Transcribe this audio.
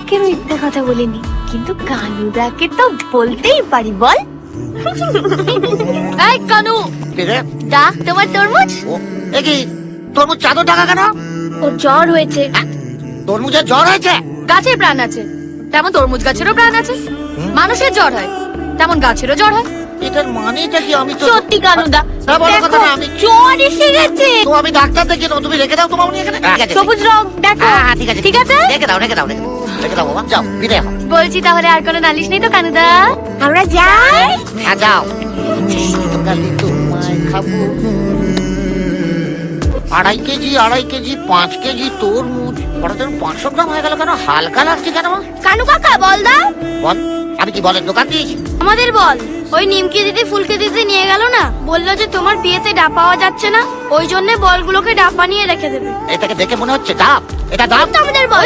কাউকে মিথ্যে কথা বলিনি, কিন্তু কানুদাকে তো বলতেই পারি, বল। এই কানু, ডাক তোমার তরমুজ। কি তরমুজ চাদর ঢাকা কেন? ওর জ্বর হয়েছে। তরমুজের জ্বর হয়েছে? গাছের প্রাণ আছে, তেমন তরমুজ গাছেরও প্রাণ আছে। মানুষের জ্বর হয়, তেমন গাছেরও জ্বর হয়। এটার মানেটা কি? আমি তো সত্যি কানুদা, না, বলো কথা না, আমি জ্বর এসে গেছে। তো আমি ডাক্তার দেখি না, তুমি রেখে দাও তোমার উনি এখানে। ঠিক আছে, সবুজ রং দেখো। ঠিক আছে, ঠিক আছে, রেখে দাও রেখে দাও রেখে দাও বাবা, যাও বিদায় হও। বলছি তাহলে আর কোনো নালিশ নেই তো কানুদা? আমরা যাই। হ্যাঁ যাও। কালি তোমায় খাবো। 2.5 কেজি 5 কেজি তরমুজ, হঠাৎ 500 গ্রাম হয়ে গেল কেন? হালকা লাগছে কেন? কানু কাকা বল দাও। বল, আমি কি বলের দোকান দিয়েছি? আমাদের বল। ওই নিমকি দিদি ফুলকে দিদি নিয়ে গেল না, বললো যে তোমার বিয়েতে ডাব পাওয়া যাচ্ছে না, ওই জন্য বলগুলোকে ডাব বানিয়ে রেখে দেবে। এটাকে দেখে মনে হচ্ছে ডাব। এটা ডাব? আমাদের বল।